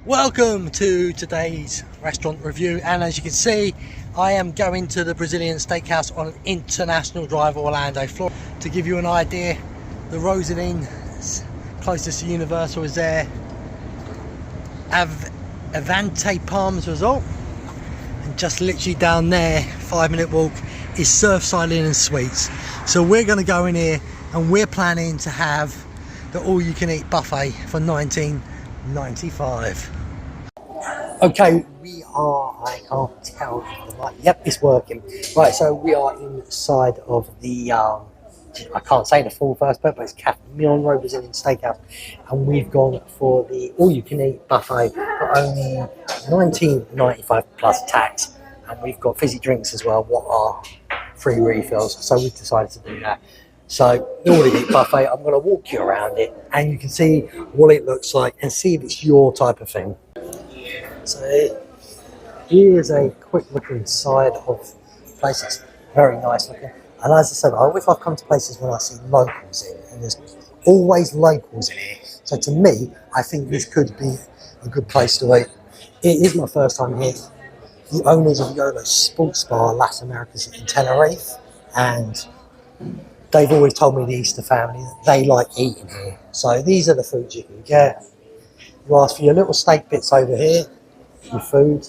Welcome to today's restaurant review, and as you can see I am going to the Brazilian steakhouse on International Drive, Orlando, Florida. To give you an idea, the Rosal Inn closest to Universal is there, Avante Palms Resort, and just literally down there, 5-minute walk, is Surfside Inn and Suites. So we're going to go in here and we're planning to have the all-you-can-eat buffet for $19.95. Okay, we are, I can't tell if the light, yep, it's working. Right, so we are inside of the, I can't say the full first bit, but it's Cafe Minero Brazilian Steakhouse. And we've gone for the all-you-can-eat buffet for only $19.95 plus tax. And we've got fizzy drinks as well, what are free refills. So we've decided to do that. So the all-you-can-eat buffet, I'm going to walk you around it and you can see what it looks like and see if it's your type of thing. So here's a quick look inside of places. Very nice looking. And as I said, I always like come to places when I see locals in, and there's always locals in here. So to me, I think this could be a good place to eat. It is my first time here. The owners of Yolo Sports Bar, Las Americas in Tenerife, and they've always told me, the Easter family, that they like eating here. So these are the foods you can get. You ask for your little steak bits over here, your food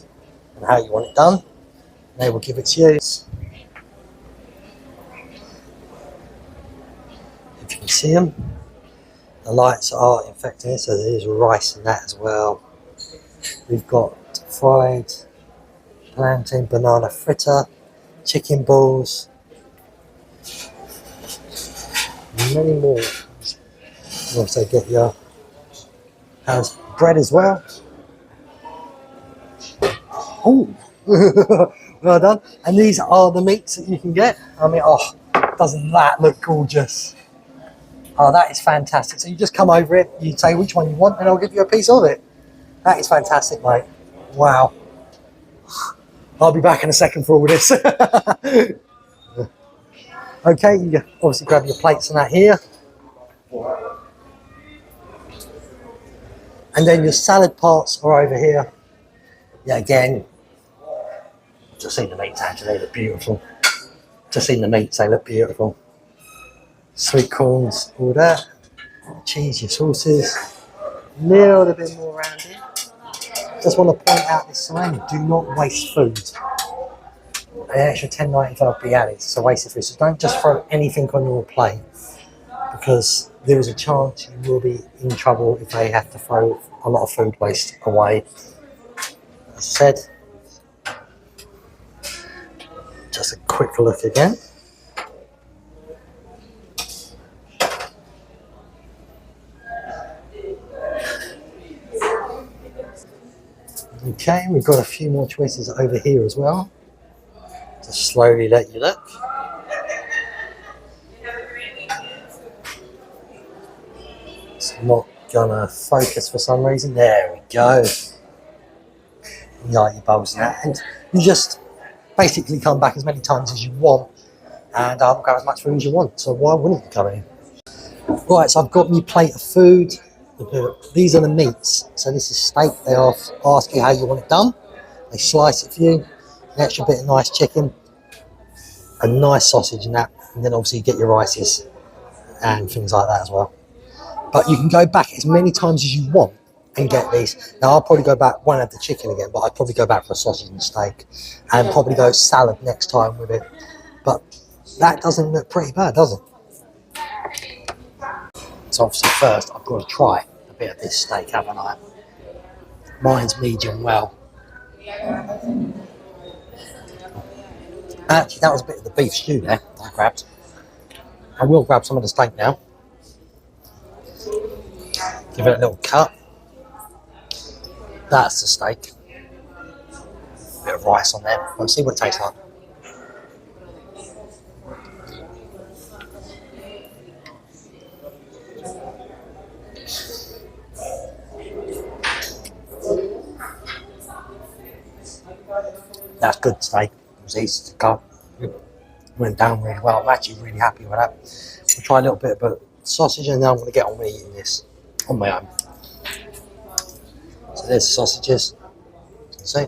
and how you want it done, and they will give it to you. If you can see them, the lights are infected, so there's rice and that as well. We've got fried plantain banana fritter, chicken balls, many more. You also get your bread as well. Oh, well done. And these are the meats that you can get. I mean, oh, doesn't that look gorgeous? Oh, that is fantastic. So you just come over it, you say which one you want, and I'll give you a piece of it. That is fantastic, mate. Wow. I'll be back in a second for all this. Okay, you obviously grab your plates and that here. And then your salad parts are over here. Yeah, again, just seen the meats actually, they look beautiful. Just seen the meats, they look beautiful. Sweet corns, all that. Cheese, your sauces. A little bit more around here. Just want to point out this sign, do not waste food. An extra $10.95 be added, it's a waste of food. So don't just throw anything on your plate, because there is a chance you will be in trouble if they have to throw a lot of food waste away. As I said, just a quick look again. Okay, we've got a few more choices over here as well. Just slowly let you look. It's not gonna focus for some reason. There we go. You like your bowls and that, and you just basically come back as many times as you want and grab as much food as you want. So why wouldn't you come in? Right, so I've got my plate of food. These are the meats. So this is steak. They ask you how you want it done. They slice it for you. An extra bit of nice chicken, a nice sausage and that, and then obviously you get your rices and things like that as well. But you can go back as many times as you want and get these. Now I'll probably go back, won't have the chicken again, but I'd probably go back for a sausage and steak, and probably go salad next time with it. But that doesn't look pretty bad, does it? So obviously first I've got to try a bit of this steak, haven't I? Mine's medium well. Actually, that was a bit of the beef stew there I grabbed. I will grab some of the steak now. Give it a little cut. That's the steak. Bit of rice on there. Let's see what it tastes like. That's good steak. It was easy to cut. It went down really well. I'm actually really happy with that. I'll try a little bit of sausage and then I'm going to get on with eating this on my own. So there's the sausages. See?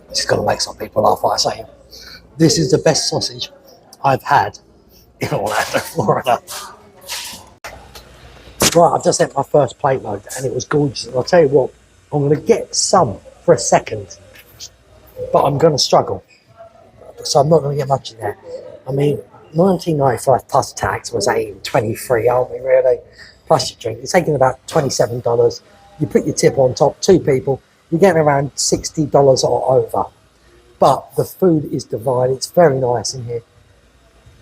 Just got to make some people laugh while I say it. This is the best sausage I've had in Orlando, Florida. Right, I've just had my first plate load and it was gorgeous. And I'll tell you what, I'm going to get some for a second, but I'm going to struggle. So I'm not going to get much in there. I mean, $19.95 plus tax was $18.23, aren't we really? Plus your drink, you're taking about $27. You put your tip on top, 2 people, you're getting around $60 or over. But the food is divine. It's very nice in here.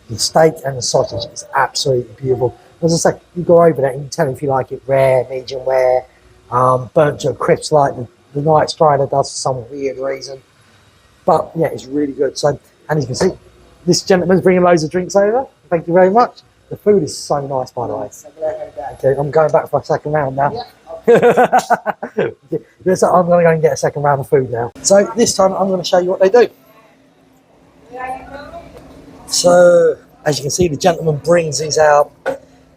The steak and the sausage is absolutely beautiful. As I say, you go over there and you tell them if you like it rare, medium rare, burnt to a crisp like the Night Strider does for some weird reason. But yeah, it's really good. So, and you can see, this gentleman's bringing loads of drinks over. Thank you very much. The food is so nice, by the way. Okay, I'm going back for a second round now. Yes, I'm going to go and get a second round of food now. So this time I'm going to show you what they do. So as you can see, the gentleman brings these out.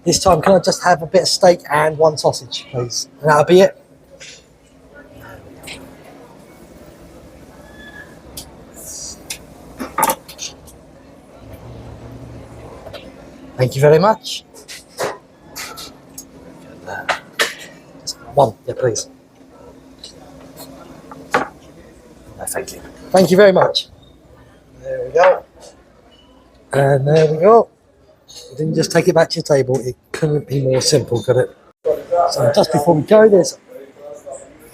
This time, can I just have a bit of steak and 1 sausage, please? And that'll be it. Thank you very much. Just 1, yeah, please. No, thank you. Thank you very much. There we go. And there we go. Then just take it back to your table. It couldn't be more simple, could it? So just before we go, there's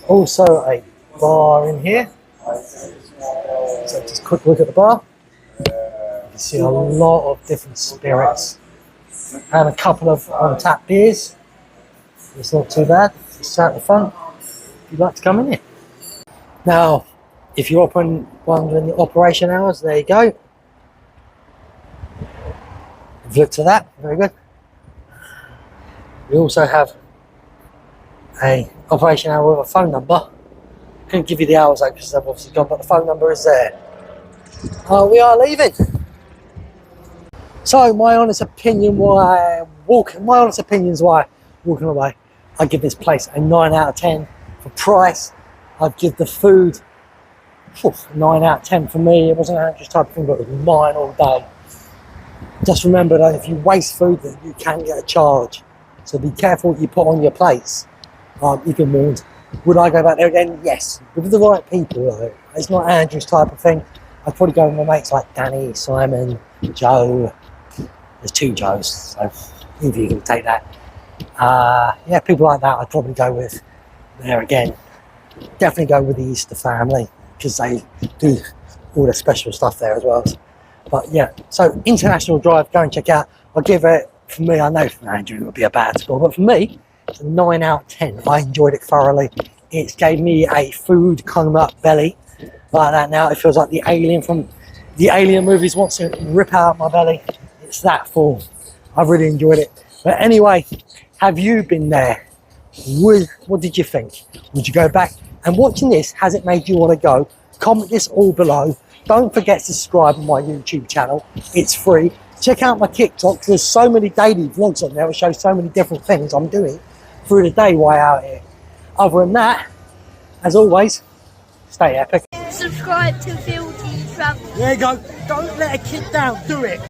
also a bar in here. So just a quick look at the bar. You can see a lot of different spirits and a couple of on-tap beers. It's not too bad. It's out the front if you'd like to come in here. Now, if you're wondering the operation hours, there you go. Look to that, very good. We also have a operation hour with a phone number. Couldn't give you the hours though because they've obviously gone, but the phone number is there. We are leaving. So my honest opinion why walking away, I give this place a 9 out of 10 for price. I'd give the food 9 out of 10 for me. It wasn't an anxious type of thing, but it was mine all day. Just remember that if you waste food, that you can get a charge. So be careful what you put on your plates. You've been warned. Would I go back there again? Yes. With the right people though. It's not Andrew's type of thing. I'd probably go with my mates like Danny, Simon, Joe. There's 2 Joes, so either you can take that. Yeah, people like that I'd probably go with there again. Definitely go with the Easter family because they do all the special stuff there as well. But yeah, so International Drive, go and check out. I'll give it, for me, I know for Andrew it would be a bad score, but for me, it's a 9 out of 10. I enjoyed it thoroughly. It gave me a food coma belly like that now. It feels like the alien from the Alien movies wants to rip out my belly. It's that full. I really enjoyed it. But anyway, have you been there? What did you think? Would you go back? And watching this, has it made you want to go? Comment this all below. Don't forget to subscribe on my YouTube channel. It's free. Check out my TikTok. There's so many daily vlogs on there. It shows so many different things I'm doing through the day while out here. Other than that, as always, stay epic. Subscribe to Phill Travel. There you go. Don't let a kid down. Do it.